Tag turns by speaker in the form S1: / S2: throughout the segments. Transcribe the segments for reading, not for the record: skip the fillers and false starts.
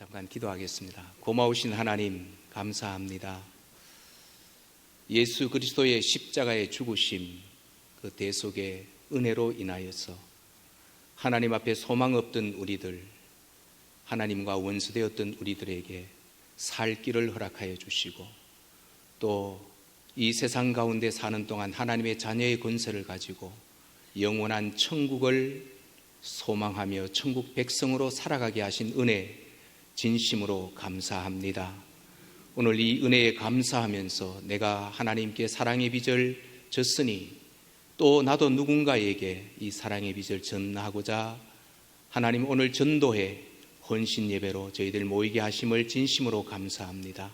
S1: 잠깐 기도하겠습니다. 고마우신 하나님 감사합니다. 예수 그리스도의 십자가의 죽으심, 그 대속의 은혜로 인하여서 하나님 앞에 소망 없던 우리들, 하나님과 원수되었던 우리들에게 살 길을 허락하여 주시고, 또 이 세상 가운데 사는 동안 하나님의 자녀의 권세를 가지고 영원한 천국을 소망하며 천국 백성으로 살아가게 하신 은혜 진심으로 감사합니다. 오늘 이 은혜에 감사하면서 내가 하나님께 사랑의 빚을 졌으니 또 나도 누군가에게 이 사랑의 빚을 전하고자 하나님 오늘 전도회 헌신 예배로 저희들 모이게 하심을 진심으로 감사합니다.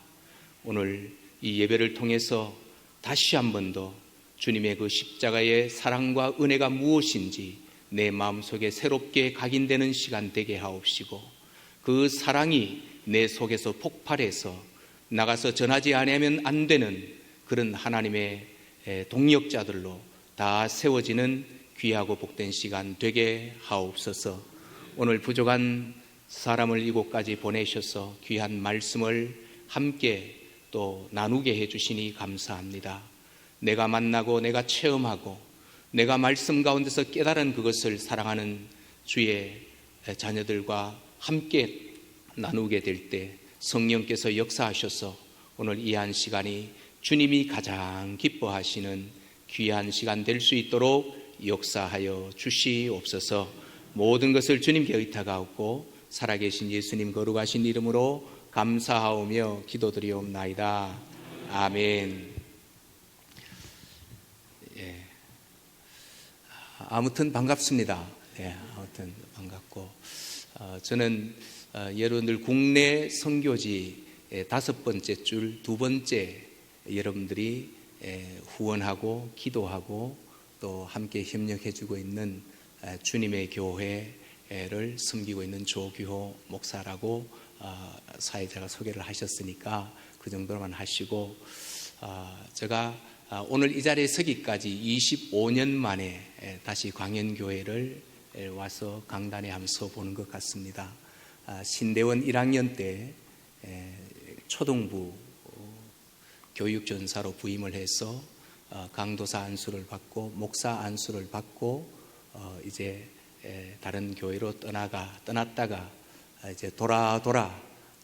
S1: 오늘 이 예배를 통해서 다시 한 번 더 주님의 그 십자가의 사랑과 은혜가 무엇인지 내 마음속에 새롭게 각인되는 시간 되게 하옵시고, 그 사랑이 내 속에서 폭발해서 나가서 전하지 않으면 안 되는 그런 하나님의 동역자들로 다 세워지는 귀하고 복된 시간 되게 하옵소서. 오늘 부족한 사람을 이곳까지 보내셔서 귀한 말씀을 함께 또 나누게 해주시니 감사합니다. 내가 만나고 내가 체험하고 내가 말씀 가운데서 깨달은 그것을 사랑하는 주의 자녀들과 함께 나누게 될 때 성령께서 역사하셔서 오늘 이 한 시간이 주님이 가장 기뻐하시는 귀한 시간 될 수 있도록 역사하여 주시옵소서. 모든 것을 주님께 의탁하옵고 살아계신 예수님 거룩하신 이름으로 감사하오며 기도드리옵나이다. 아멘. 아무튼 반갑습니다. 아무튼 반갑고, 저는 여러분들 국내 선교지 5번째 줄 2번째 여러분들이 후원하고 기도하고 또 함께 협력해주고 있는 주님의 교회를 섬기고 있는 조규호 목사라고 사회자가 소개를 하셨으니까 그 정도만 하시고, 제가 오늘 이 자리에 서기까지 25년 만에 다시 광연교회를 와서 강단에 한번 서보는 것 같습니다. 신대원 1학년 때 초등부 교육전사로 부임을 해서 강도사 안수를 받고 목사 안수를 받고 이제 다른 교회로 떠났다가 이제 돌아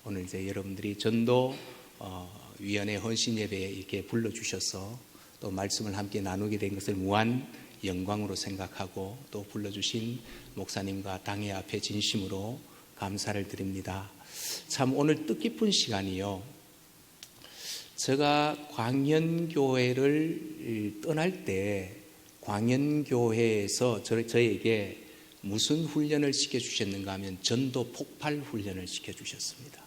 S1: 오늘 이제 여러분들이 전도 위원회 헌신 예배에 이렇게 불러주셔서 또 말씀을 함께 나누게 된 것을 무한 영광으로 생각하고 또 불러주신 목사님과 당회 앞에 진심으로 감사를 드립니다. 참 오늘 뜻깊은 시간이요. 제가 광연교회를 떠날 때 광연교회에서 저에게 무슨 훈련을 시켜주셨는가 하면 전도 폭발 훈련을 시켜주셨습니다.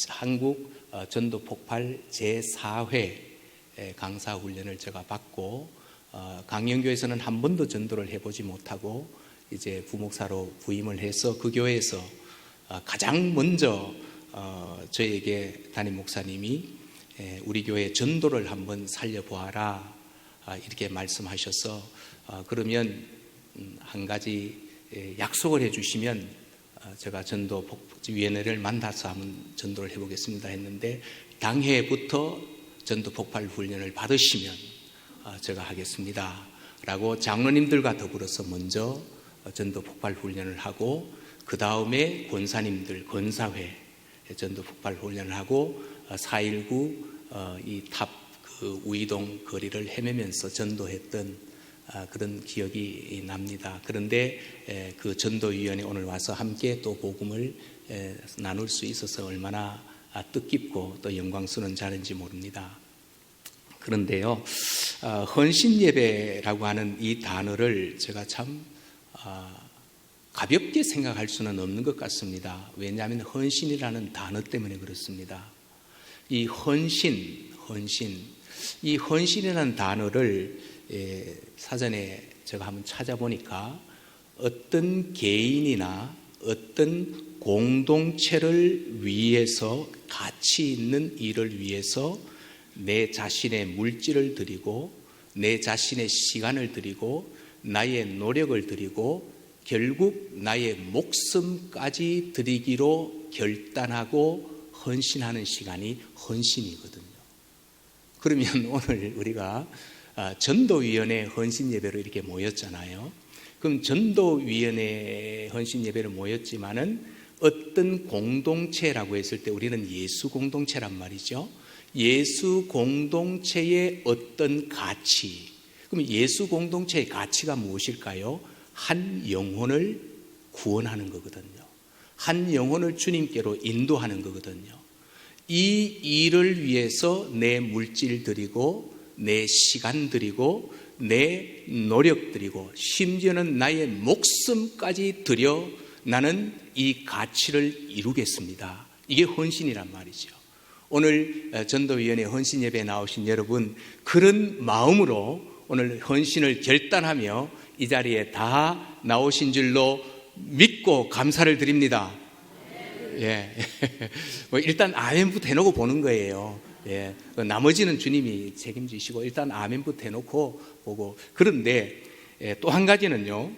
S1: 한국 전도 폭발 제4회 강사 훈련을 제가 받고, 강연교회에서는 한 번도 전도를 해보지 못하고 이제 부목사로 부임을 해서 그 교회에서 가장 먼저 저에게 담임 목사님이 우리 교회 전도를 한번 살려보아라 이렇게 말씀하셔서, 그러면 한 가지 약속을 해주시면 제가 전도위원회를 만나서 한번 전도를 해보겠습니다 했는데, 당해부터 전도 폭발 훈련을 받으시면 제가 하겠습니다 라고 장로님들과 더불어서 먼저 전도 폭발 훈련을 하고, 그 다음에 권사님들 권사회 전도 폭발 훈련을 하고 4.19 이 탑 그 우이동 거리를 헤매면서 전도했던 그런 기억이 납니다. 그런데 그 전도위원회 오늘 와서 함께 또 복음을 나눌 수 있어서 얼마나 뜻깊고 또 영광스러운 자리인지 모릅니다. 그런데요, 헌신 예배라고 하는 이 단어를 제가 참 가볍게 생각할 수는 없는 것 같습니다. 왜냐하면 헌신이라는 단어 때문에 그렇습니다. 이 이 헌신이라는 단어를 사전에 제가 한번 찾아보니까 어떤 개인이나 어떤 공동체를 위해서 가치 있는 일을 위해서 내 자신의 물질을 드리고 내 자신의 시간을 드리고 나의 노력을 드리고 결국 나의 목숨까지 드리기로 결단하고 헌신하는 시간이 헌신이거든요. 그러면 오늘 우리가 전도위원회 헌신예배로 이렇게 모였잖아요. 그럼 전도위원회 헌신예배로 모였지만은 어떤 공동체라고 했을 때 우리는 예수 공동체란 말이죠. 예수 공동체의 어떤 가치. 그럼 예수 공동체의 가치가 무엇일까요? 한 영혼을 구원하는 거거든요. 한 영혼을 주님께로 인도하는 거거든요. 이 일을 위해서 내 물질 드리고 내 시간 드리고 내 노력 드리고 심지어는 나의 목숨까지 드려 나는 이 가치를 이루겠습니다. 이게 헌신이란 말이죠. 오늘 전도위원회 헌신예배에 나오신 여러분, 그런 마음으로 오늘 헌신을 결단하며 이 자리에 다 나오신 줄로 믿고 감사를 드립니다. 예. 일단 아멘부터 해놓고 보는 거예요. 예. 나머지는 주님이 책임지시고 일단 아멘부터 해놓고 보고. 그런데 또 한 가지는요,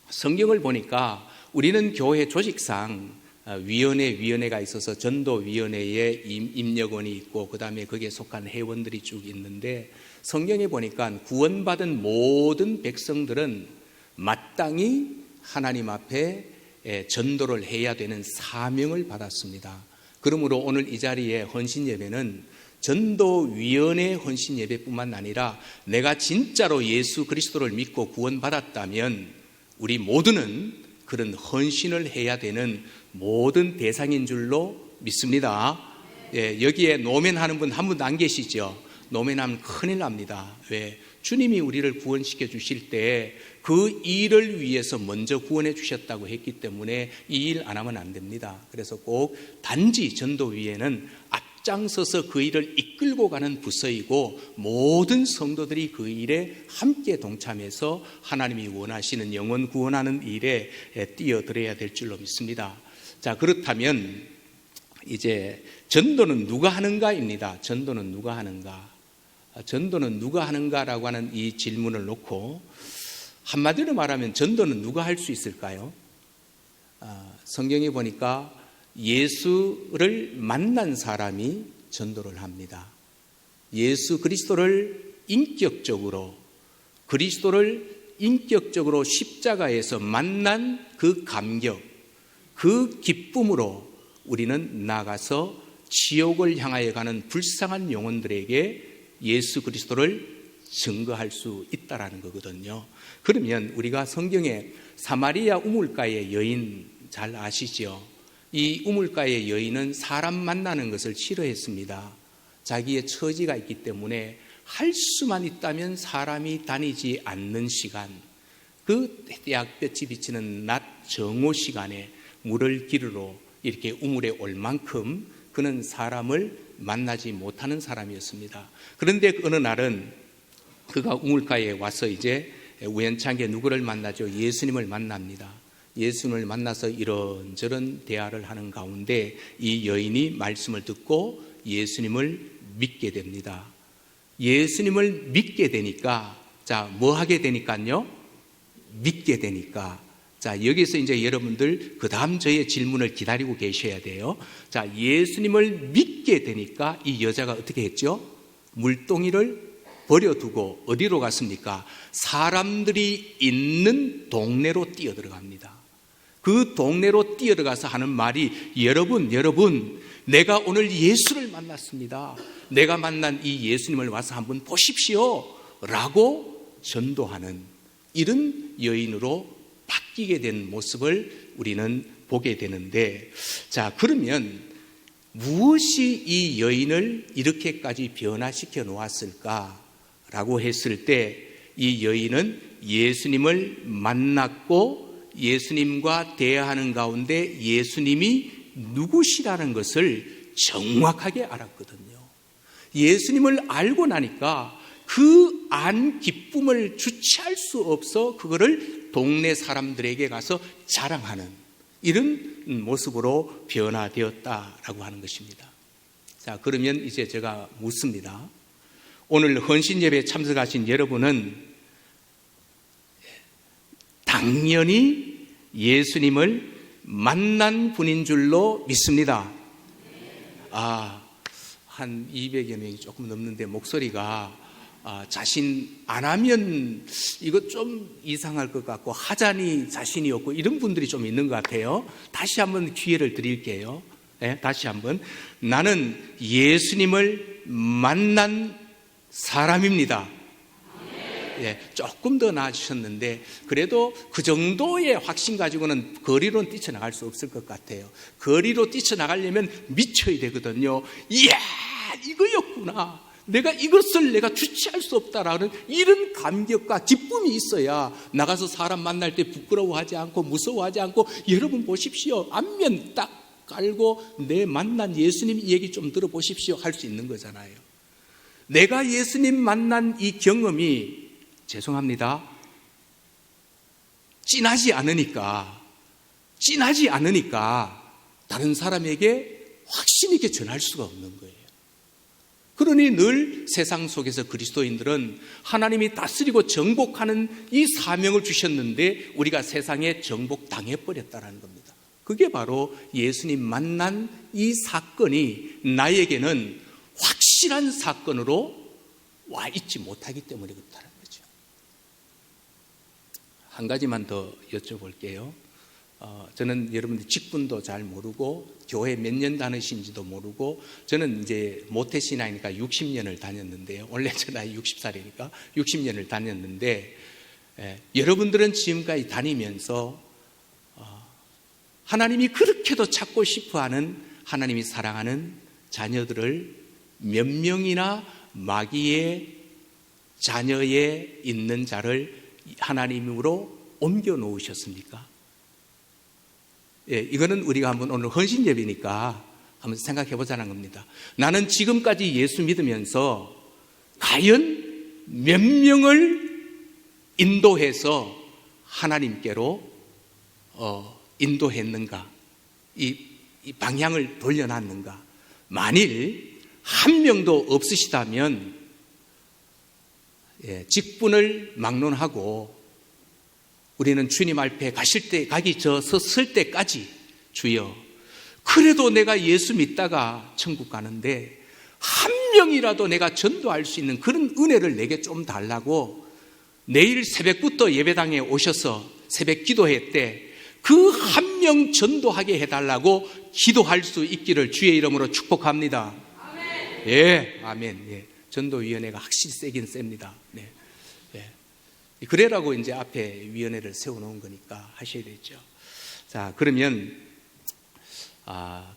S1: 성경을 보니까 우리는 교회 조직상 위원회가 있어서 전도위원회에 임력원이 있고 그 다음에 거기에 속한 회원들이 쭉 있는데, 성경에 보니까 구원받은 모든 백성들은 마땅히 하나님 앞에 전도를 해야 되는 사명을 받았습니다. 그러므로 오늘 이 자리에 헌신예배는 전도위원회 헌신예배뿐만 아니라 내가 진짜로 예수 그리스도를 믿고 구원받았다면 우리 모두는 그런 헌신을 해야 되는 모든 대상인 줄로 믿습니다. 예, 여기에 노멘하는 분 한 분도 안 계시죠? 노멘하면 큰일 납니다. 왜? 주님이 우리를 구원시켜 주실 때 그 일을 위해서 먼저 구원해 주셨다고 했기 때문에 이 일 안 하면 안 됩니다. 그래서 꼭 단지 전도위에는 앞장서서 그 일을 이끌고 가는 부서이고 모든 성도들이 그 일에 함께 동참해서 하나님이 원하시는 영혼 구원하는 일에 뛰어들어야 될 줄로 믿습니다. 자, 그렇다면 이제 전도는 누가 하는가입니다. 전도는 누가 하는가? 전도는 누가 하는가라고 하는 이 질문을 놓고 한마디로 말하면 전도는 누가 할 수 있을까요? 성경에 보니까 예수를 만난 사람이 전도를 합니다. 예수 그리스도를 인격적으로 십자가에서 만난 그 감격, 그 기쁨으로 우리는 나가서 지옥을 향하여 가는 불쌍한 영혼들에게 예수 그리스도를 증거할 수 있다라는 거거든요. 그러면 우리가 성경에 사마리아 우물가의 여인 잘 아시죠? 이 우물가의 여인은 사람 만나는 것을 싫어했습니다. 자기의 처지가 있기 때문에 할 수만 있다면 사람이 다니지 않는 시간, 그 떼약볕이 비치는 낮 정오 시간에 물을 기르러 이렇게 우물에 올 만큼 그는 사람을 만나지 못하는 사람이었습니다. 그런데 어느 날은 그가 우물가에 와서 이제 우연찮게 누구를 만나죠? 예수님을 만납니다. 예수님을 만나서 이런저런 대화를 하는 가운데 이 여인이 말씀을 듣고 예수님을 믿게 됩니다. 예수님을 믿게 되니까, 자, 뭐 하게 되니까요? 믿게 되니까. 자, 여기서 이제 여러분들 그 다음 저의 질문을 기다리고 계셔야 돼요. 자, 예수님을 믿게 되니까 이 여자가 어떻게 했죠? 물동이를 버려두고 어디로 갔습니까? 사람들이 있는 동네로 뛰어들어갑니다. 그 동네로 뛰어들어가서 하는 말이, 여러분, 내가 오늘 예수를 만났습니다. 내가 만난 이 예수님을 와서 한번 보십시오 라고 전도하는 이런 여인으로 바뀌게 된 모습을 우리는 보게 되는데, 자, 그러면 무엇이 이 여인을 이렇게까지 변화시켜 놓았을까라고 했을 때, 이 여인은 예수님을 만났고 예수님과 대화하는 가운데 예수님이 누구시라는 것을 정확하게 알았거든요. 예수님을 알고 나니까 그 안 기쁨을 주체할 수 없어 그거를 동네 사람들에게 가서 자랑하는 이런 모습으로 변화되었다라고 하는 것입니다. 자, 그러면 이제 제가 묻습니다. 오늘 헌신예배에 참석하신 여러분은 당연히 예수님을 만난 분인 줄로 믿습니다. 한 200여 명이 조금 넘는데 목소리가 자신 안 하면 이거 좀 이상할 것 같고 하자니 자신이 없고 이런 분들이 좀 있는 것 같아요. 다시 한번 기회를 드릴게요. 네, 다시 한번. 나는 예수님을 만난 사람입니다. 예, 조금 더 나아지셨는데 그래도 그 정도의 확신 가지고는 거리로 뛰쳐나갈 수 없을 것 같아요. 거리로 뛰쳐나가려면 미쳐야 되거든요. 이야, 이거였구나. 이것을 내가 주체할 수 없다라는 이런 감격과 기쁨이 있어야 나가서 사람 만날 때 부끄러워하지 않고 무서워하지 않고, 여러분 보십시오. 안면 딱 깔고 내 만난 예수님 얘기 좀 들어보십시오 할 수 있는 거잖아요. 내가 예수님 만난 이 경험이, 죄송합니다, 진하지 않으니까 다른 사람에게 확신 있게 전할 수가 없는 거예요. 그러니 늘 세상 속에서 그리스도인들은 하나님이 다스리고 정복하는 이 사명을 주셨는데 우리가 세상에 정복당해버렸다는 겁니다. 그게 바로 예수님 만난 이 사건이 나에게는 확실한 사건으로 와 있지 못하기 때문에 그렇다는 거죠. 한 가지만 더 여쭤볼게요. 저는 여러분들 직분도 잘 모르고 교회 몇 년 다니신지도 모르고, 저는 이제 모태신앙이니까 60년을 다녔는데요. 원래 제 나이 60살이니까 60년을 다녔는데, 여러분들은 지금까지 다니면서 하나님이 그렇게도 찾고 싶어하는, 하나님이 사랑하는 자녀들을 몇 명이나 마귀의 자녀에 있는 자를 하나님으로 옮겨 놓으셨습니까? 예, 이거는 우리가 한번 오늘 헌신 예배니까 한번 생각해 보자는 겁니다. 나는 지금까지 예수 믿으면서 과연 몇 명을 인도해서 하나님께로 인도했는가, 이 방향을 돌려놨는가. 만일 한 명도 없으시다면 직분을 막론하고 우리는 주님 앞에 섰을 때까지, 주여, 그래도 내가 예수 믿다가 천국 가는데 한 명이라도 내가 전도할 수 있는 그런 은혜를 내게 좀 달라고 내일 새벽부터 예배당에 오셔서 새벽 기도회 때 그 한 명 전도하게 해달라고 기도할 수 있기를 주의 이름으로 축복합니다. 아멘. 예, 아멘. 예. 전도위원회가 확실히 세긴 셉니다. 네. 그래라고 이제 앞에 위원회를 세워놓은 거니까 하셔야 되죠. 자, 그러면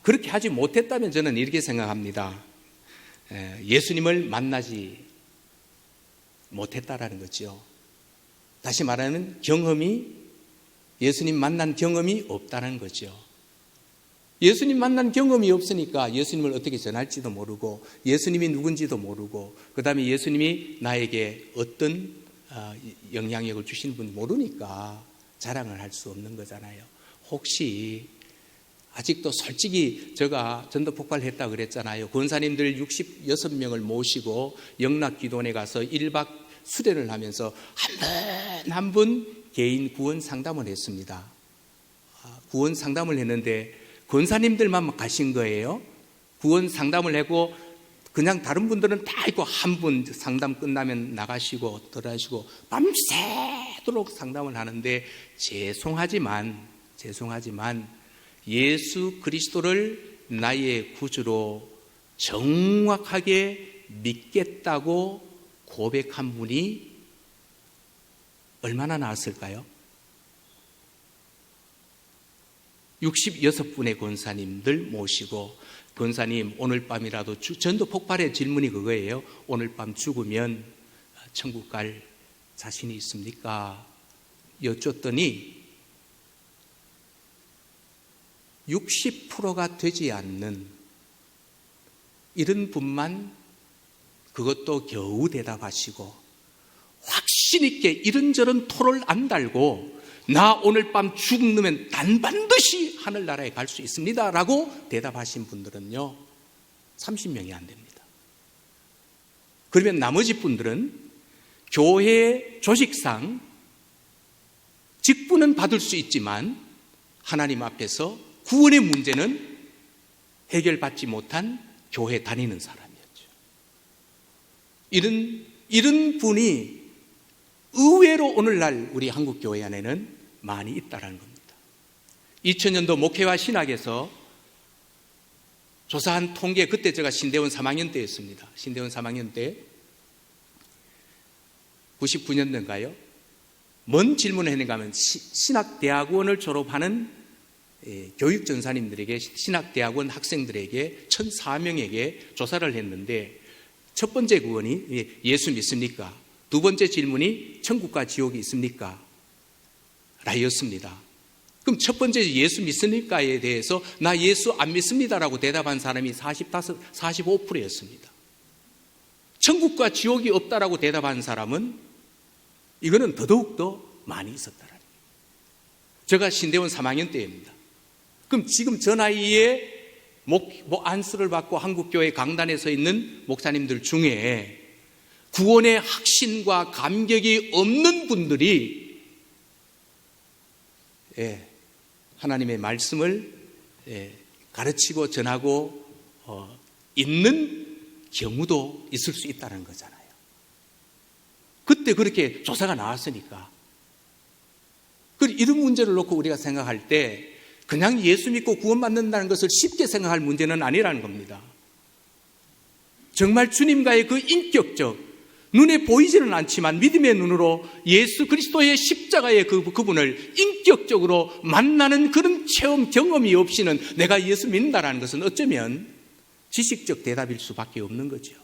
S1: 그렇게 하지 못했다면 저는 이렇게 생각합니다. 예수님을 만나지 못했다라는 거죠. 다시 말하면 예수님 만난 경험이 없다는 거죠. 예수님 만난 경험이 없으니까 예수님을 어떻게 전할지도 모르고, 예수님이 누군지도 모르고, 그 다음에 예수님이 나에게 어떤 영향력을 주시는 분 모르니까 자랑을 할 수 없는 거잖아요. 혹시 아직도 솔직히 제가 전도 폭발했다고 그랬잖아요. 권사님들 66명을 모시고 영락기도원에 가서 1박 수련을 하면서 한 분 개인 구원 상담을 했습니다. 구원 상담을 했는데 권사님들만 가신 거예요. 구원 상담을 하고 그냥 다른 분들은 다 있고, 한 분 상담 끝나면 나가시고 들어가시고 밤새도록 상담을 하는데, 죄송하지만 예수 그리스도를 나의 구주로 정확하게 믿겠다고 고백한 분이 얼마나 나왔을까요? 66분의 권사님들 모시고, 권사님 오늘 밤이라도 전도 폭발의 질문이 그거예요. 오늘 밤 죽으면 천국 갈 자신이 있습니까? 여쭙더니 60%가 되지 않는 이런 분만 그것도 겨우 대답하시고, 확신 있게 이런저런 토를 안 달고 나 오늘 밤 죽으면 반드시 하늘나라에 갈 수 있습니다 라고 대답하신 분들은요 30명이 안 됩니다. 그러면 나머지 분들은 교회 조직상 직분은 받을 수 있지만 하나님 앞에서 구원의 문제는 해결받지 못한 교회 다니는 사람이었죠. 이런 분이 의외로 오늘날 우리 한국 교회 안에는 많이 있다는 겁니다. 2000년도 목회와 신학에서 조사한 통계, 그때 제가 신대원 3학년 때였습니다. 신대원 3학년 때 99년도인가요? 뭔 질문을 했는가 하면 신학대학원을 졸업하는 교육전사님들에게, 신학대학원 학생들에게 1,004명에게 조사를 했는데 첫 번째 구원이 예수 믿습니까? 두 번째 질문이 천국과 지옥이 있습니까? 라였습니다. 그럼 첫 번째 예수 믿습니까에 대해서 나 예수 안 믿습니다라고 대답한 사람이 45%였습니다. 천국과 지옥이 없다라고 대답한 사람은 이거는 더더욱더 많이 있었다라는 거예요. 제가 신대원 3학년 때입니다. 그럼 지금 저 나이에 안수를 받고 한국교회 강단에 서 있는 목사님들 중에 구원의 확신과 감격이 없는 분들이 하나님의 말씀을 가르치고 전하고 있는 경우도 있을 수 있다는 거잖아요. 그때 그렇게 조사가 나왔으니까. 이런 문제를 놓고 우리가 생각할 때 그냥 예수 믿고 구원받는다는 것을 쉽게 생각할 문제는 아니라는 겁니다. 정말 주님과의 그 인격적, 눈에 보이지는 않지만 믿음의 눈으로 예수 그리스도의 십자가의 그분을 인격적으로 만나는 그런 체험, 경험이 없이는 내가 예수 믿는다는 것은 어쩌면 지식적 대답일 수밖에 없는 거죠.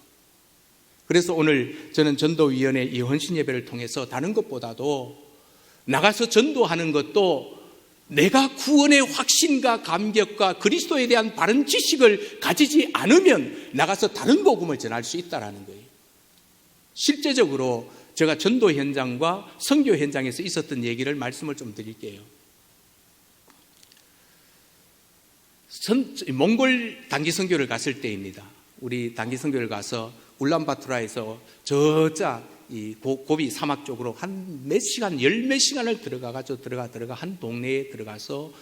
S1: 그래서 오늘 저는 전도위원회 이 헌신 예배를 통해서 다른 것보다도 나가서 전도하는 것도 내가 구원의 확신과 감격과 그리스도에 대한 바른 지식을 가지지 않으면 나가서 다른 복음을 전할 수 있다는 거예요. 실제적으로 제가 전도 현장과 선교 현장에서 있었던 얘기를 말씀을 좀 드릴게요. 몽골 단기 선교를 갔을 때입니다. 우리 단기 선교를 가서 울란바토르에서 이 고비 사막 쪽으로 한 몇 시간, 몇 시간을 들어가 한 동네에 들어가서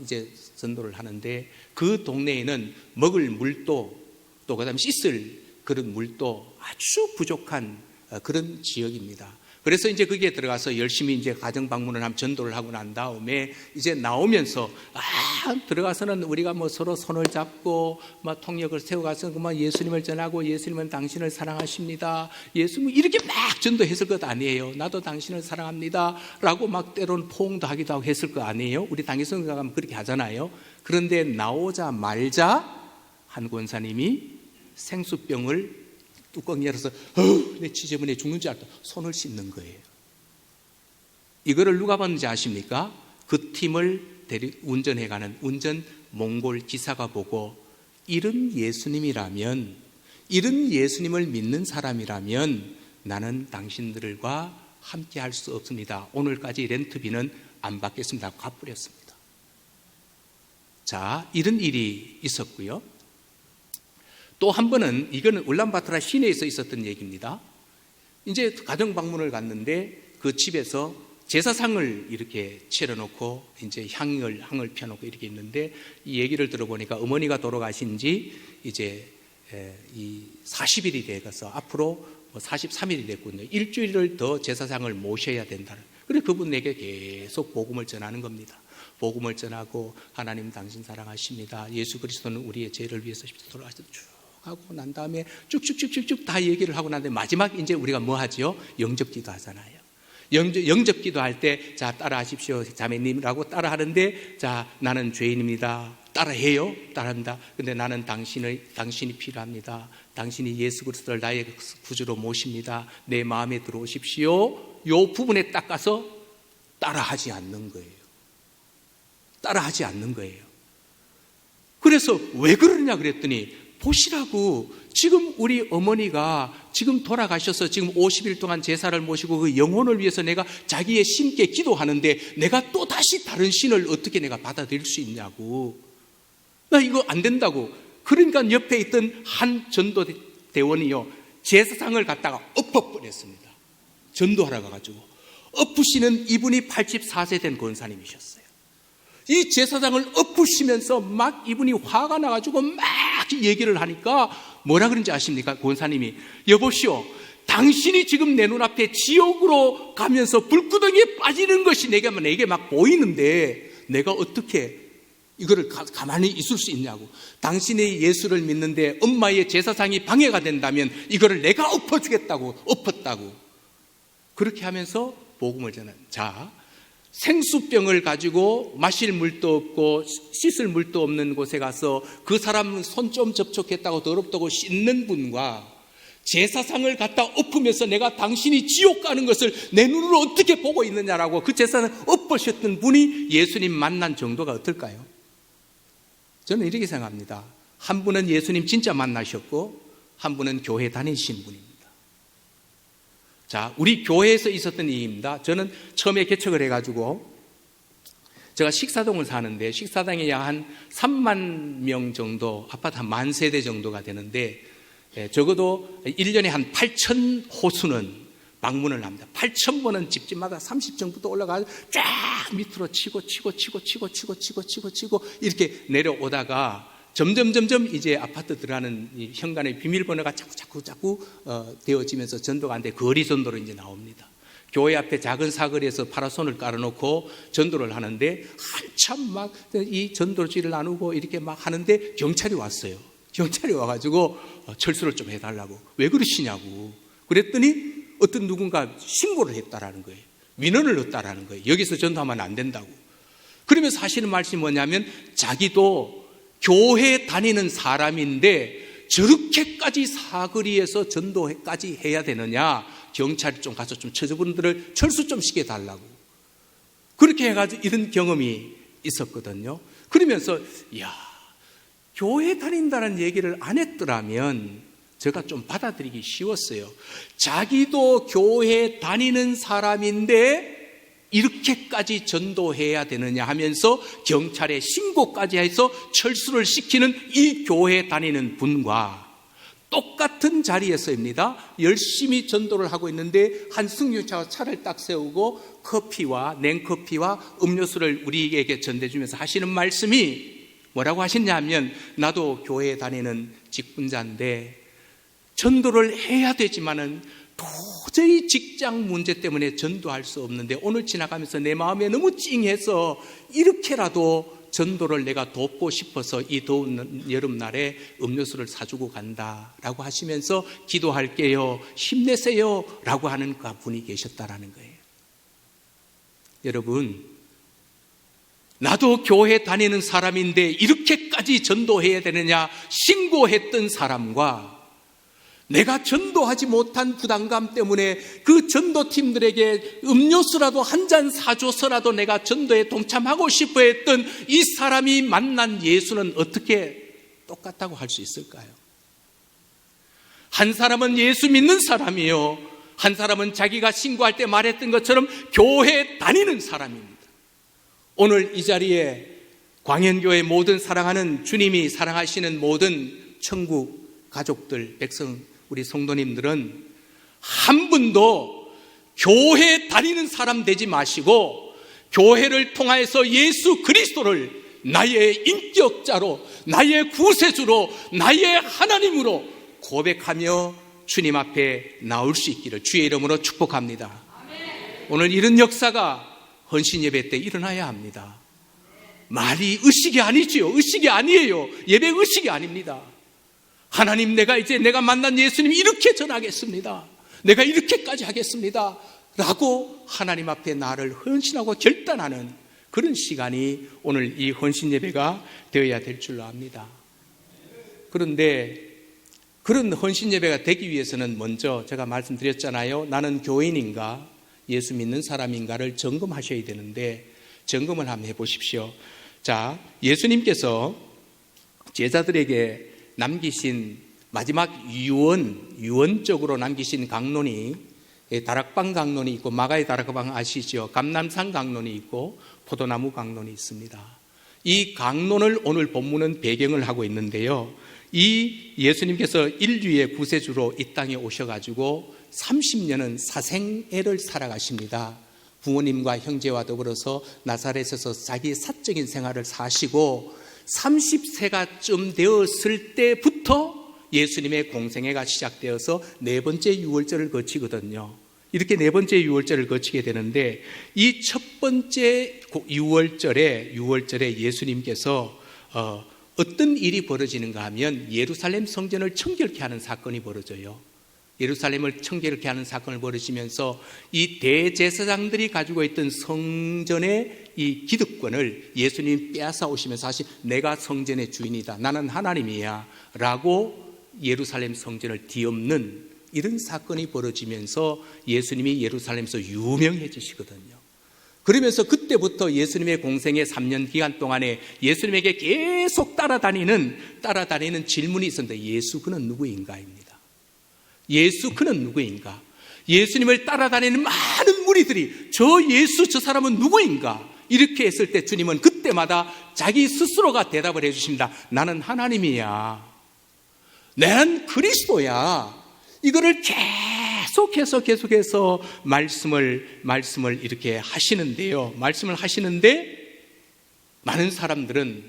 S1: 이제 전도를 하는데 그 동네에는 먹을 물도 또 그다음에 씻을 그런 물도 아주 부족한 그런 지역입니다. 그래서 이제 거기에 들어가서 열심히 이제 가정 방문을 하면 전도를 하고 난 다음에 이제 나오면서 들어가서는 우리가 서로 손을 잡고 통역을 세워가서 예수님을 전하고 예수님은 당신을 사랑하십니다. 예수님 이렇게 막 전도했을 것 아니에요. 나도 당신을 사랑합니다라고 막 때로는 포옹도 하기도 하고 했을 거 아니에요. 우리 당기성가 가면 그렇게 하잖아요. 그런데 나오자말자 한 권사님이 생수병을 뚜껑 열어서 내 지저분해 죽는 줄 알고 손을 씻는 거예요. 이거를 누가 봤는지 아십니까? 그 팀을 운전해가는 운전 몽골 기사가 보고 이런 예수님이라면, 이런 예수님을 믿는 사람이라면 나는 당신들과 함께 할 수 없습니다. 오늘까지 렌트비는 안 받겠습니다. 갚으렸습니다. 자, 이런 일이 있었고요. 또 한 번은 이거는 울란바토르 시내에서 있었던 얘기입니다. 이제 가정 방문을 갔는데 그 집에서 제사상을 이렇게 차려놓고 이제 향을 펴놓고 이렇게 있는데 이 얘기를 들어보니까 어머니가 돌아가신 지 이제 이 40일이 돼서 앞으로 43일이 됐군요. 일주일을 더 제사상을 모셔야 된다는. 그래서 그분에게 계속 복음을 전하는 겁니다. 복음을 전하고 하나님 당신 사랑하십니다. 예수 그리스도는 우리의 죄를 위해서 돌아가셨다 쭉 하고 난 다음에 쭉쭉쭉쭉쭉 다 얘기를 하고 난 다음에 마지막 이제 우리가 뭐 하죠? 영접기도 하잖아요. 영접기도 할 때 자 따라하십시오 자매님이라고 따라하는데 자 나는 죄인입니다. 따라해요? 따라합니다. 근데 나는 당신이 필요합니다. 당신이 예수 그리스도를 나의 구주로 모십니다. 내 마음에 들어오십시오. 요 부분에 딱 가서 따라하지 않는 거예요. 따라하지 않는 거예요. 그래서 왜 그러냐 그랬더니 보시라고 지금 우리 어머니가 지금 돌아가셔서 지금 50일 동안 제사를 모시고 그 영혼을 위해서 내가 자기의 신께 기도하는데 내가 또 다시 다른 신을 어떻게 내가 받아들일 수 있냐고. 나 이거 안 된다고. 그러니까 옆에 있던 한 전도대원이요 제사상을 갖다가 엎어버렸습니다. 전도하러 가가지고 엎으시는 이분이 84세 된 권사님이셨어요. 이 제사장을 엎으시면서 막 이분이 화가 나가지고 막 얘기를 하니까 뭐라 그런지 아십니까? 권사님이, 여보시오, 당신이 지금 내 눈앞에 지옥으로 가면서 불구덩이에 빠지는 것이 내게 막 보이는데 내가 어떻게 이거를 가만히 있을 수 있냐고. 당신의 예수를 믿는데 엄마의 제사상이 방해가 된다면 이거를 내가 엎어주겠다고, 엎었다고. 그렇게 하면서 복음을 전한. 자, 생수병을 가지고 마실 물도 없고 씻을 물도 없는 곳에 가서 그 사람은 손 좀 접촉했다고 더럽다고 씻는 분과 제사상을 갖다 엎으면서 내가 당신이 지옥 가는 것을 내 눈으로 어떻게 보고 있느냐라고 그 제사상을 엎으셨던 분이 예수님 만난 정도가 어떨까요? 저는 이렇게 생각합니다. 한 분은 예수님 진짜 만나셨고 한 분은 교회 다니신 분입니다. 자, 우리 교회에서 있었던 일입니다. 저는 처음에 개척을 해가지고 제가 식사동을 사는데 식사동에 약 한 3만 명 정도, 아파트 한 10,000세대 정도가 되는데 적어도 1년에 한 8,000 호수는 방문을 합니다. 8,000번은 집집마다 30층부터 올라가서 쫙 밑으로 치고 이렇게 내려오다가 점점 이제 아파트 들어가는 이 현관의 비밀번호가 자꾸 되어지면서 전도가 안 돼 거리 전도로 이제 나옵니다. 교회 앞에 작은 사거리에서 파라손을 깔아놓고 전도를 하는데 한참 막 이 전도지를 나누고 이렇게 막 하는데 경찰이 왔어요. 경찰이 와가지고 철수를 좀 해달라고. 왜 그러시냐고. 그랬더니 어떤 누군가 신고를 했다라는 거예요. 민원을 넣었다라는 거예요. 여기서 전도하면 안 된다고. 그러면서 하시는 말씀이 뭐냐면 자기도 교회 다니는 사람인데 저렇게까지 사거리에서 전도까지 해야 되느냐. 경찰이 좀 가서 좀 저분들을 철수 좀 시켜달라고. 그렇게 해가지고 이런 경험이 있었거든요. 그러면서 이야, 교회 다닌다는 얘기를 안 했더라면 제가 좀 받아들이기 쉬웠어요. 자기도 교회 다니는 사람인데 이렇게까지 전도해야 되느냐 하면서 경찰에 신고까지 해서 철수를 시키는 이 교회 다니는 분과 똑같은 자리에서입니다. 열심히 전도를 하고 있는데 한 승용차가 차를 딱 세우고 커피와 냉커피와 음료수를 우리에게 전해주면서 하시는 말씀이 뭐라고 하셨냐면, 나도 교회에 다니는 직분자인데 전도를 해야 되지만은 도저히 직장 문제 때문에 전도할 수 없는데 오늘 지나가면서 내 마음에 너무 찡해서 이렇게라도 전도를 내가 돕고 싶어서 이 더운 여름날에 음료수를 사주고 간다라고 하시면서 기도할게요, 힘내세요 라고 하는 그 분이 계셨다라는 거예요. 여러분, 나도 교회 다니는 사람인데 이렇게까지 전도해야 되느냐 신고했던 사람과 내가 전도하지 못한 부담감 때문에 그 전도팀들에게 음료수라도 한 잔 사줘서라도 내가 전도에 동참하고 싶어 했던 이 사람이 만난 예수는 어떻게 똑같다고 할 수 있을까요? 한 사람은 예수 믿는 사람이요, 한 사람은 자기가 신고할 때 말했던 것처럼 교회 다니는 사람입니다. 오늘 이 자리에 광현교회 모든 사랑하는 주님이 사랑하시는 모든 천국 가족들, 백성, 우리 성도님들은 한 분도 교회 다니는 사람 되지 마시고 교회를 통하여서 예수 그리스도를 나의 인격자로, 나의 구세주로, 나의 하나님으로 고백하며 주님 앞에 나올 수 있기를 주의 이름으로 축복합니다. 오늘 이런 역사가 헌신 예배 때 일어나야 합니다. 말이 의식이 아니지요. 의식이 아니에요. 예배 의식이 아닙니다. 하나님, 내가 만난 예수님 이렇게 전하겠습니다. 내가 이렇게까지 하겠습니다 라고 하나님 앞에 나를 헌신하고 결단하는 그런 시간이 오늘 이 헌신 예배가 되어야 될 줄로 압니다. 그런데 그런 헌신 예배가 되기 위해서는 먼저 제가 말씀드렸잖아요. 나는 교인인가 예수 믿는 사람인가를 점검하셔야 되는데 점검을 한번 해보십시오. 자, 예수님께서 제자들에게 남기신 마지막 유언적으로 남기신 강론이 다락방 강론이 있고, 마가의 다락방 아시죠? 감람산 강론이 있고 포도나무 강론이 있습니다. 이 강론을 오늘 본문은 배경을 하고 있는데요, 이 예수님께서 인류의 구세주로 이 땅에 오셔가지고 30년은 사생애를 살아가십니다. 부모님과 형제와 더불어서 나사렛에서 자기 사적인 생활을 사시고 30세가 쯤 되었을 때부터 예수님의 공생애가 시작되어서 네 번째 유월절을 거치거든요. 이렇게 네 번째 유월절을 거치게 되는데 이 첫 번째 유월절에 예수님께서 어떤 일이 벌어지는가 하면 예루살렘 성전을 청결케 하는 사건이 벌어져요. 예루살렘을 청결케 하는 사건을 벌어지면서 이 대제사장들이 가지고 있던 성전의 이 기득권을 예수님이 빼앗아 오시면서 사실 내가 성전의 주인이다, 나는 하나님이야 라고 예루살렘 성전을 뒤엎는 이런 사건이 벌어지면서 예수님이 예루살렘에서 유명해지시거든요. 그러면서 그때부터 예수님의 공생의 3년 기간 동안에 예수님에게 계속 따라다니는 질문이 있었는데 예수 그는 누구인가입니다. 예수 그는 누구인가? 예수님을 따라다니는 많은 무리들이 저 예수 저 사람은 누구인가? 이렇게 했을 때 주님은 그때마다 자기 스스로가 대답을 해주십니다. 나는 하나님이야. 나는 그리스도야. 이거를 계속해서 말씀을 이렇게 하시는데요. 말씀을 하시는데 많은 사람들은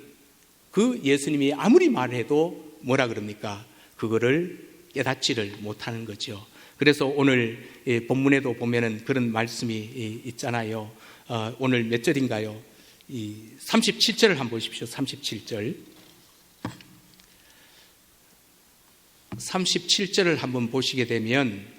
S1: 그 예수님이 아무리 말해도 뭐라 그럽니까? 그거를 깨닫지를 못하는 거죠. 그래서 오늘 본문에도 보면은 그런 말씀이 있잖아요. 오늘 몇 절인가요? 37절을 한번 보십시오. 37절을 한번 보시게 되면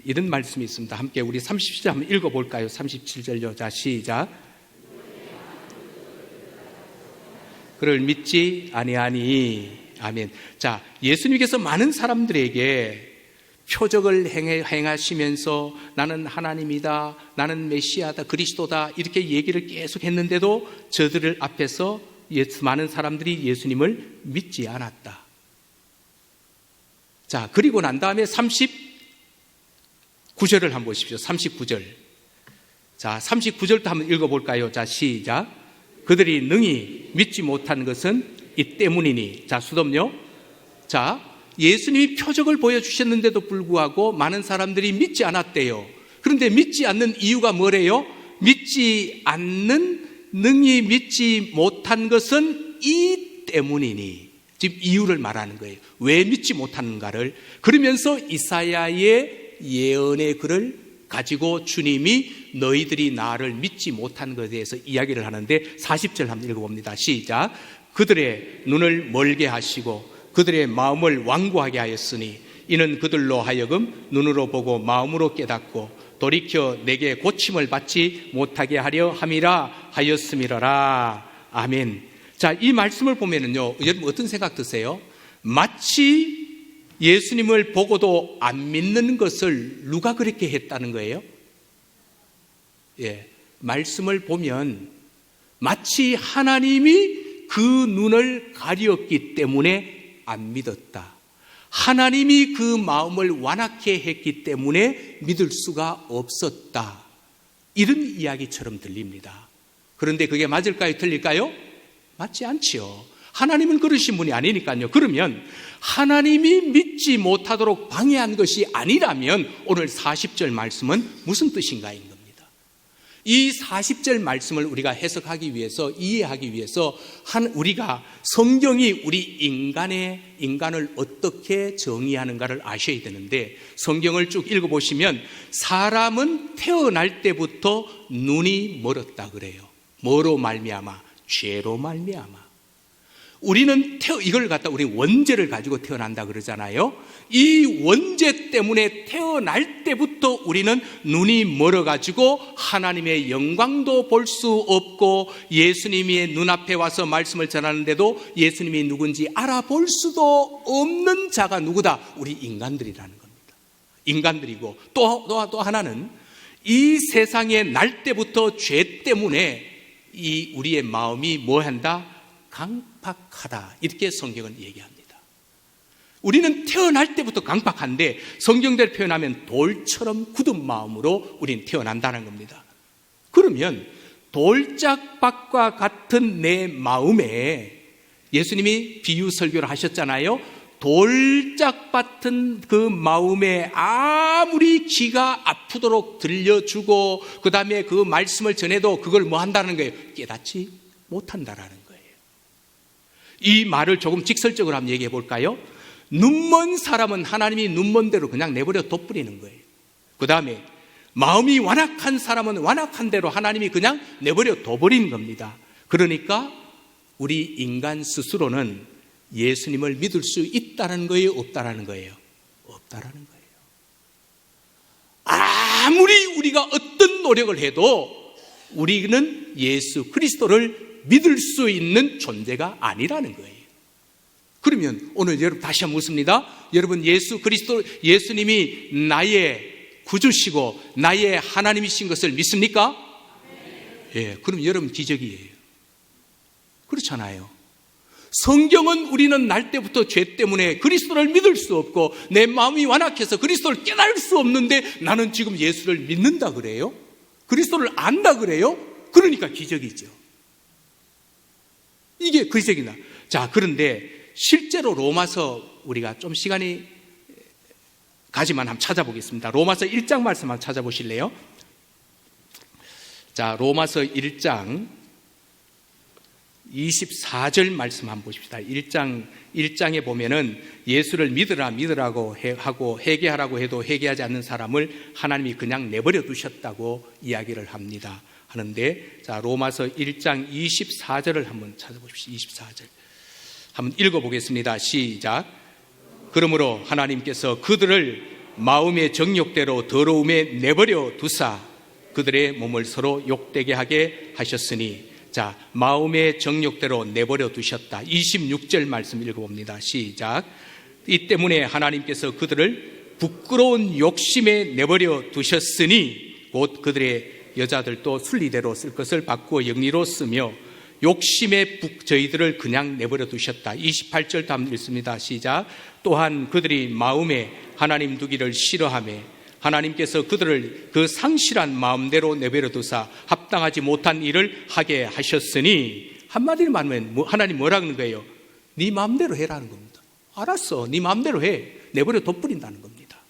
S1: 이런 말씀이 있습니다. 함께 우리 37절 한번 읽어볼까요? 37절요. 자, 시작. 그를 믿지 아니하니. 아멘. 자, 예수님께서 많은 사람들에게 표적을 행하시면서 나는 하나님이다, 나는 메시아다, 그리스도다 이렇게 얘기를 계속 했는데도 저들을 앞에서 많은 사람들이 예수님을 믿지 않았다. 자, 그리고 난 다음에 39절을 한번 보십시오. 39절. 자, 39절도 한번 읽어볼까요? 자, 시작. 그들이 능히 믿지 못한 것은 이 때문이니. 자, 수dom요. 자, 예수님이 표적을 보여주셨는데도 불구하고 많은 사람들이 믿지 않았대요. 그런데 믿지 않는 이유가 뭐래요? 능히 믿지 못한 것은 이 때문이니. 지금 이유를 말하는 거예요. 왜 믿지 못하는가를. 그러면서 이사야의 예언의 글을 가지고 주님이 너희들이 나를 믿지 못한 것에 대해서 이야기를 하는데 40절 한번 읽어봅니다. 시작. 그들의 눈을 멀게 하시고 그들의 마음을 완고하게 하였으니 이는 그들로 하여금 눈으로 보고 마음으로 깨닫고 돌이켜 내게 고침을 받지 못하게 하려 함이라 하였음이러라. 아멘. 자, 이 말씀을 보면은요, 여러분 어떤 생각 드세요? 마치 예수님을 보고도 안 믿는 것을 누가 그렇게 했다는 거예요? 예, 말씀을 보면 마치 하나님이 그 눈을 가렸기 때문에 안 믿었다. 하나님이 그 마음을 완악해 했기 때문에 믿을 수가 없었다. 이런 이야기처럼 들립니다. 그런데 그게 맞을까요? 틀릴까요? 맞지 않지요. 하나님은 그러신 분이 아니니까요. 그러면 하나님이 믿지 못하도록 방해한 것이 아니라면 오늘 40절 말씀은 무슨 뜻인가인 겁니다. 이 40절 말씀을 우리가 해석하기 위해서, 이해하기 위해서 우리가 성경이 우리 인간을 어떻게 정의하는가를 아셔야 되는데, 성경을 쭉 읽어보시면 사람은 태어날 때부터 눈이 멀었다 그래요. 뭐로 말미암아? 죄로 말미암아. 우리는 이걸 갖다 우리 원죄를 가지고 태어난다 그러잖아요. 이 원죄 때문에 태어날 때부터 우리는 눈이 멀어가지고 하나님의 영광도 볼 수 없고 예수님의 눈앞에 와서 말씀을 전하는데도 예수님이 누군지 알아볼 수도 없는 자가 누구다? 우리 인간들이라는 겁니다. 인간들이고 또 하나는 이 세상에 날 때부터 죄 때문에 이 우리의 마음이 뭐한다? 강팍하다. 이렇게 성경은 얘기합니다. 우리는 태어날 때부터 강팍한데 성경대로 표현하면 돌처럼 굳은 마음으로 우리는 태어난다는 겁니다. 그러면 돌짝밭과 같은 내 마음에 예수님이 비유 설교를 하셨잖아요. 돌짝 같은 그 마음에 아무리 귀가 아프도록 들려주고 그 다음에 그 말씀을 전해도 그걸 뭐 한다는 거예요? 깨닫지 못한다라는 거예요. 이 말을 조금 직설적으로 한번 얘기해 볼까요? 눈먼 사람은 하나님이 눈먼 대로 그냥 내버려 둬버리는 거예요. 그 다음에 마음이 완악한 사람은 완악한 대로 하나님이 그냥 내버려 둬버리는 겁니다. 그러니까 우리 인간 스스로는 예수님을 믿을 수 있다는 거예요? 없다라는 거예요? 없다라는 거예요. 아무리 우리가 어떤 노력을 해도 우리는 예수 그리스도를 믿을 수 있는 존재가 아니라는 거예요. 그러면 오늘 여러분 다시 한번 묻습니다. 여러분 예수님이 나의 구주시고 나의 하나님이신 것을 믿습니까? 예, 그럼 여러분 기적이에요. 그렇잖아요. 성경은 우리는 날 때부터 죄 때문에 그리스도를 믿을 수 없고 내 마음이 완악해서 그리스도를 깨달을 수 없는데 나는 지금 예수를 믿는다 그래요? 그리스도를 안다 그래요? 그러니까 기적이죠. 이게 기적이나. 자, 그런데 실제로 로마서 우리가 좀 시간이 가지만 한번 찾아보겠습니다. 로마서 1장 말씀 한번 찾아보실래요? 자, 로마서 1장 24절 말씀 한번 보십시다. 1장에 보면은 예수를 믿으라고 하고 회개하라고 해도 회개하지 않는 사람을 하나님이 그냥 내버려 두셨다고 이야기를 합니다. 하는데, 자, 로마서 1장 24절을 한번 찾아보십시오. 24절. 한번 읽어보겠습니다. 시작. 그러므로 하나님께서 그들을 마음의 정욕대로 더러움에 내버려 두사 그들의 몸을 서로 욕되게 하게 하셨으니, 자, 마음의 정욕대로 내버려 두셨다. 26절 말씀 읽어봅니다. 시작. 이 때문에 하나님께서 그들을 부끄러운 욕심에 내버려 두셨으니 곧 그들의 여자들도 순리대로 쓸 것을 바꾸어 영리로 쓰며 욕심에 저희들을 그냥 내버려 두셨다. 28절도 한번 읽습니다. 시작. 또한 그들이 마음에 하나님 두기를 싫어하며 하나님께서 그들을 그 상실한 마음대로 내버려 두사 합당하지 못한 일을 하게 하셨으니, 한마디로 말하면 하나님 뭐라 그러는 거예요? 네 마음대로 해라는 겁니다. 알았어, 네 마음대로 해. 내버려 둬버린다는 겁니다.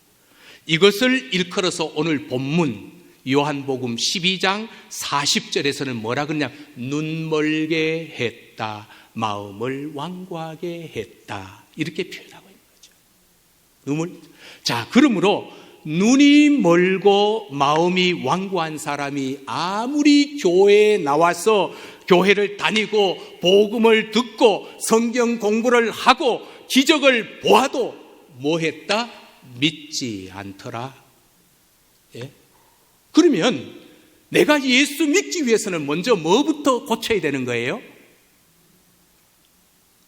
S1: 이것을 일컬어서 오늘 본문 요한복음 12장 40절에서는 뭐라 그러냐? 눈멀게 했다, 마음을 완고하게 했다, 이렇게 표현하고 있는 거죠. 자, 그러므로 눈이 멀고 마음이 완고한 사람이 아무리 교회에 나와서 교회를 다니고 복음을 듣고 성경 공부를 하고 기적을 보아도 뭐 했다? 믿지 않더라. 예? 그러면 내가 예수 믿기 위해서는 먼저 뭐부터 고쳐야 되는 거예요?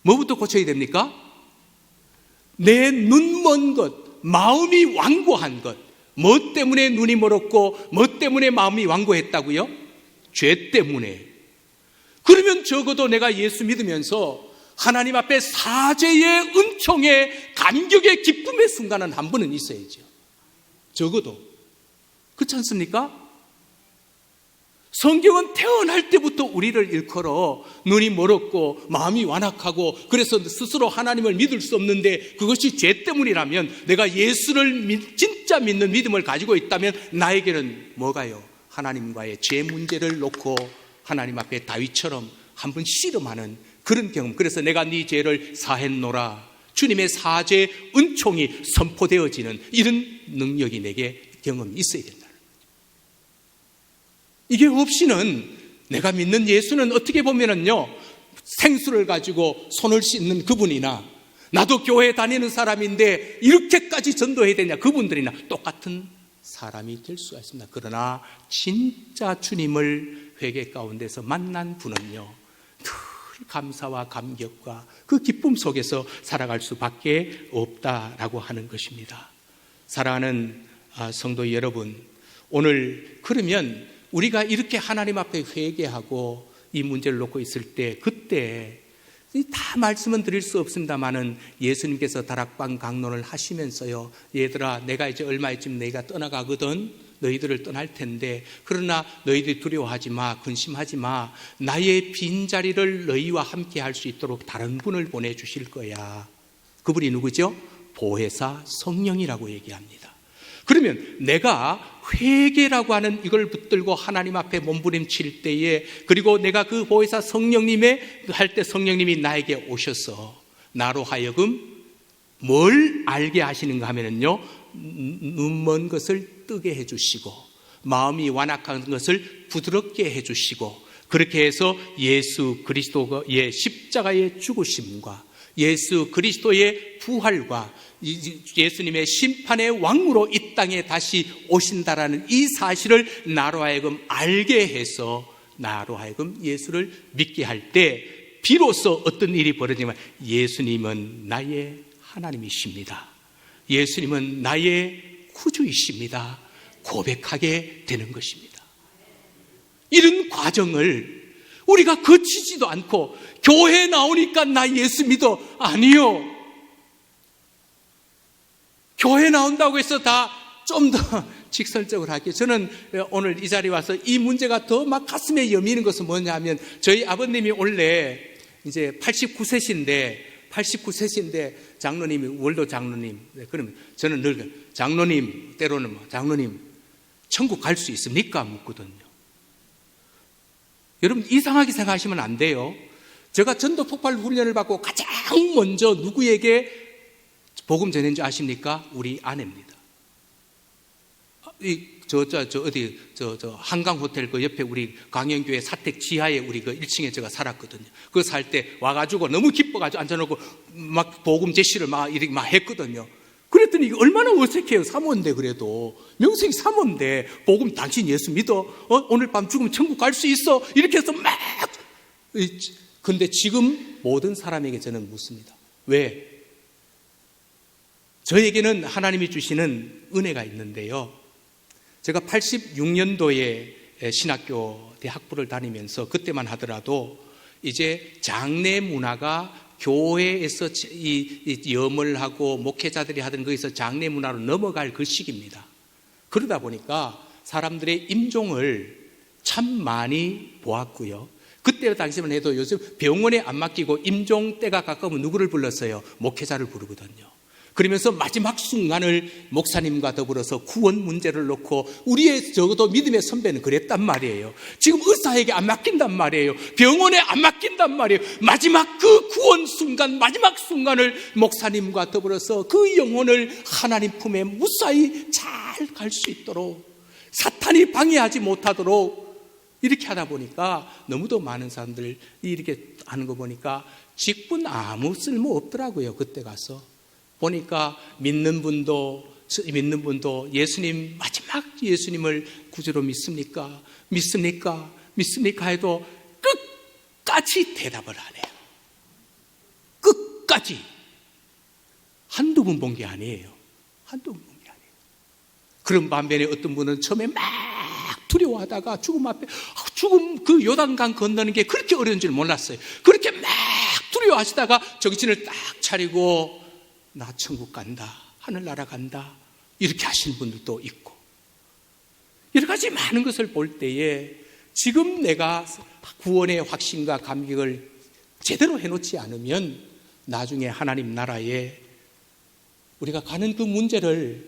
S1: 뭐부터 고쳐야 됩니까? 내 눈먼 것, 마음이 완고한 것. 뭐 때문에 눈이 멀었고 뭐 때문에 마음이 완고했다고요? 죄 때문에. 그러면 적어도 내가 예수 믿으면서 하나님 앞에 사죄의 은총의 감격의 기쁨의 순간은 한 번은 있어야죠. 적어도. 그렇지 않습니까? 성경은 태어날 때부터 우리를 일컬어 눈이 멀었고 마음이 완악하고 그래서 스스로 하나님을 믿을 수 없는데 그것이 죄 때문이라면, 내가 예수를 진짜 믿는 믿음을 가지고 있다면 나에게는 뭐가요? 하나님과의 죄 문제를 놓고 하나님 앞에 다윗처럼 한번 씨름하는 그런 경험. 그래서 내가 네 죄를 사했노라, 주님의 사죄 은총이 선포되어지는 이런 능력이 내게 경험이 있어야 된다. 이게 없이는 내가 믿는 예수는 어떻게 보면은요, 생수를 가지고 손을 씻는 그분이나 나도 교회 다니는 사람인데 이렇게까지 전도해야 되냐 그분들이나 똑같은 사람이 될 수가 있습니다. 그러나 진짜 주님을 회개 가운데서 만난 분은요, 늘 감사와 감격과 그 기쁨 속에서 살아갈 수밖에 없다라고 하는 것입니다. 사랑하는 성도 여러분, 오늘 그러면 우리가 이렇게 하나님 앞에 회개하고 이 문제를 놓고 있을 때, 그때 다 말씀은 드릴 수 없습니다만은 예수님께서 다락방 강론을 하시면서요, 얘들아 내가 이제 얼마 있으면 너희가 떠나가거든, 너희들을 떠날 텐데 그러나 너희들이 두려워하지 마, 근심하지 마, 나의 빈자리를 너희와 함께 할 수 있도록 다른 분을 보내주실 거야. 그분이 누구죠? 보혜사 성령이라고 얘기합니다. 그러면 내가 회개라고 하는 이걸 붙들고 하나님 앞에 몸부림칠 때에, 그리고 내가 그 보혜사 성령님의 할 때 성령님이 나에게 오셔서 나로 하여금 뭘 알게 하시는가 하면은요, 눈먼 것을 뜨게 해주시고 마음이 완악한 것을 부드럽게 해주시고, 그렇게 해서 예수 그리스도의 십자가의 죽으심과 예수 그리스도의 부활과 예수님의 심판의 왕으로 이 땅에 다시 오신다라는 이 사실을 나로 하여금 알게 해서 나로 하여금 예수를 믿게 할 때 비로소 어떤 일이 벌어지면, 예수님은 나의 하나님이십니다, 예수님은 나의 구주이십니다 고백하게 되는 것입니다. 이런 과정을 우리가 거치지도 않고 교회에 나오니까 나 예수 믿어, 아니요. 교회 나온다고 해서 다 좀 더 직설적으로 할게요. 저는 오늘 이 자리에 와서 이 문제가 더 막 가슴에 여미는 것은 뭐냐면, 저희 아버님이 원래 이제 89세신데 장로님이 월도 장로님. 그러면 저는 늘 장로님, 때로는 장로님 천국 갈 수 있습니까? 묻거든요. 여러분 이상하게 생각하시면 안 돼요. 제가 전도 폭발 훈련을 받고 가장 먼저 누구에게 복음 전했는지 아십니까? 우리 아내입니다. 한강 호텔 그 옆에 우리 강영교회 사택 지하에 우리 그 1층에 제가 살았거든요. 그거 살 때 와가지고 너무 기뻐가지고 앉아놓고 막 복음 제시를 막 이렇게 막 했거든요. 그랬더니 이게 얼마나 어색해요. 사모인데, 그래도 명색이 사모인데 복음 당신 예수 믿어? 오늘 밤 죽으면 천국 갈 수 있어? 이렇게 해서 막. 근데 지금 모든 사람에게 저는 묻습니다. 왜? 저에게는 하나님이 주시는 은혜가 있는데요, 제가 86년도에 신학교 대학부를 다니면서 그때만 하더라도 이제 장례 문화가 교회에서 이 염을 하고 목회자들이 하던 거기서 장례 문화로 넘어갈 그 시기입니다. 그러다 보니까 사람들의 임종을 참 많이 보았고요. 그때 당시만 해도 요즘 병원에 안 맡기고 임종 때가 가까우면 누구를 불렀어요? 목회자를 부르거든요. 그러면서 마지막 순간을 목사님과 더불어서 구원 문제를 놓고, 우리의 적어도 믿음의 선배는 그랬단 말이에요. 지금 의사에게 안 맡긴단 말이에요. 병원에 안 맡긴단 말이에요. 마지막 그 구원 순간, 마지막 순간을 목사님과 더불어서 그 영혼을 하나님 품에 무사히 잘 갈 수 있도록, 사탄이 방해하지 못하도록 이렇게 하다 보니까 너무도 많은 사람들이 이렇게 하는 거 보니까 직분 아무 쓸모 없더라고요. 그때 가서 보니까 믿는 분도 예수님, 마지막 예수님을 구주로 믿습니까? 해도 끝까지 대답을 안 해요. 끝까지. 한두 번 본 게 아니에요. 그런 반면에 어떤 분은 처음에 막 두려워하다가 죽음 그 요단강 건너는 게 그렇게 어려운 줄 몰랐어요. 그렇게 막 두려워하시다가 정신을 딱 차리고 나 천국 간다, 하늘나라 간다, 이렇게 하시는 분들도 있고, 여러 가지 많은 것을 볼 때에 지금 내가 구원의 확신과 감격을 제대로 해놓지 않으면 나중에 하나님 나라에 우리가 가는 그 문제를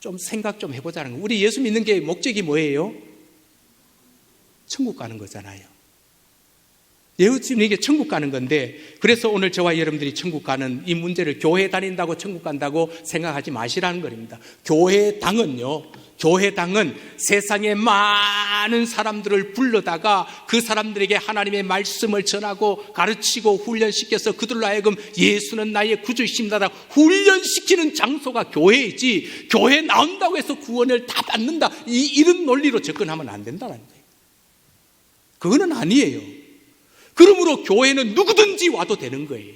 S1: 좀 생각 좀 해보자는 거예요. 우리 예수 믿는 게 목적이 뭐예요? 천국 가는 거잖아요. 예수님이 이게 천국 가는 건데, 그래서 오늘 저와 여러분들이 천국 가는 이 문제를 교회 다닌다고 천국 간다고 생각하지 마시라는 겁니다. 교회당은 세상의 많은 사람들을 불러다가 그 사람들에게 하나님의 말씀을 전하고 가르치고 훈련시켜서 그들로 하여금 예수는 나의 구주이십니다 훈련시키는 장소가 교회이지, 교회 나온다고 해서 구원을 다 받는다, 이런 논리로 접근하면 안 된다는 거예요. 그거는 아니에요. 그러므로 교회는 누구든지 와도 되는 거예요.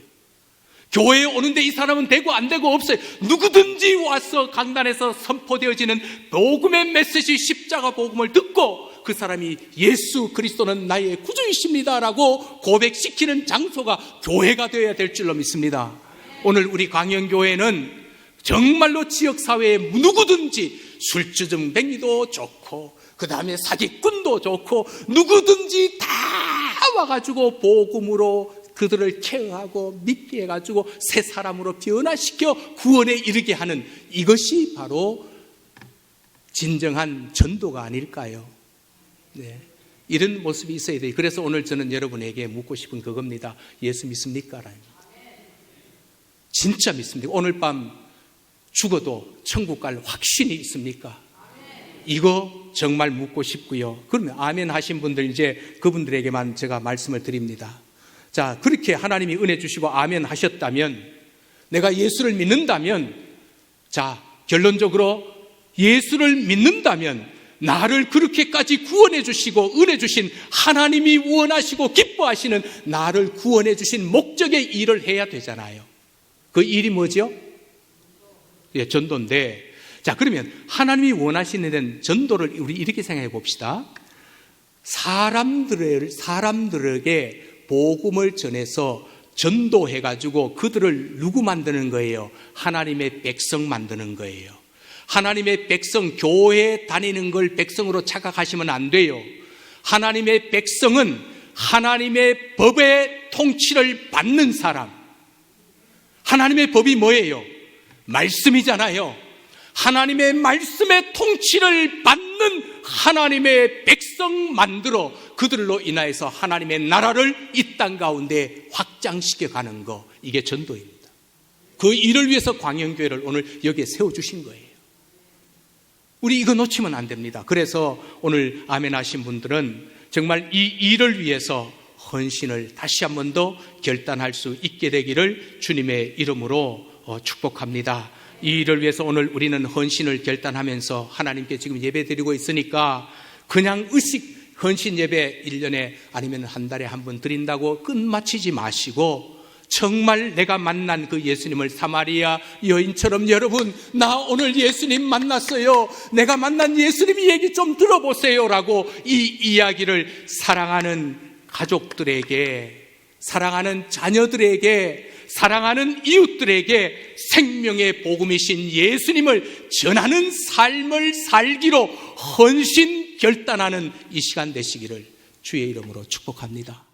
S1: 교회에 오는데 이 사람은 되고 안 되고 없어요. 누구든지 와서 강단에서 선포되어지는 복음의 메시지, 십자가 복음을 듣고 그 사람이 예수 그리스도는 나의 구주이십니다라고 고백시키는 장소가 교회가 되어야 될 줄로 믿습니다. 오늘 우리 광영교회는 정말로 지역사회에 누구든지 술주정뱅이도 좋고 그 다음에 사기꾼도 좋고 누구든지 다 와가지고 복음으로 그들을 케어하고 믿게 해가지고 새 사람으로 변화시켜 구원에 이르게 하는 이것이 바로 진정한 전도가 아닐까요? 네. 이런 모습이 있어야 돼요. 그래서 오늘 저는 여러분에게 묻고 싶은 그겁니다. 예수 믿습니까? 진짜 믿습니까? 오늘 밤 죽어도 천국 갈 확신이 있습니까? 이거 정말 묻고 싶고요. 그러면 아멘 하신 분들, 이제 그분들에게만 제가 말씀을 드립니다. 자, 그렇게 하나님이 은혜 주시고 아멘 하셨다면, 내가 예수를 믿는다면, 자, 결론적으로 예수를 믿는다면 나를 그렇게까지 구원해 주시고 은혜 주신 하나님이 원하시고 기뻐하시는 나를 구원해 주신 목적의 일을 해야 되잖아요. 그 일이 뭐죠? 예, 전도인데, 자, 그러면 하나님이 원하시는 전도를 우리 이렇게 생각해 봅시다. 사람들에게 복음을 전해서 전도해가지고 그들을 누구 만드는 거예요? 하나님의 백성 만드는 거예요. 하나님의 백성, 교회에 다니는 걸 백성으로 착각하시면 안 돼요. 하나님의 백성은 하나님의 법의 통치를 받는 사람. 하나님의 법이 뭐예요? 말씀이잖아요. 하나님의 말씀의 통치를 받는 하나님의 백성 만들어 그들로 인하여서 하나님의 나라를 이 땅 가운데 확장시켜 가는 거, 이게 전도입니다. 그 일을 위해서 광영교회를 오늘 여기에 세워주신 거예요. 우리 이거 놓치면 안 됩니다. 그래서 오늘 아멘 하신 분들은 정말 이 일을 위해서 헌신을 다시 한 번 더 결단할 수 있게 되기를 주님의 이름으로 축복합니다. 이 일을 위해서 오늘 우리는 헌신을 결단하면서 하나님께 지금 예배 드리고 있으니까 그냥 의식 헌신 예배 1년에 아니면 한 달에 한 번 드린다고 끝마치지 마시고, 정말 내가 만난 그 예수님을 사마리아 여인처럼, 여러분 나 오늘 예수님 만났어요, 내가 만난 예수님 얘기 좀 들어보세요 라고 이 이야기를 사랑하는 가족들에게, 사랑하는 자녀들에게, 사랑하는 이웃들에게 생명의 복음이신 예수님을 전하는 삶을 살기로 헌신 결단하는 이 시간 되시기를 주의 이름으로 축복합니다.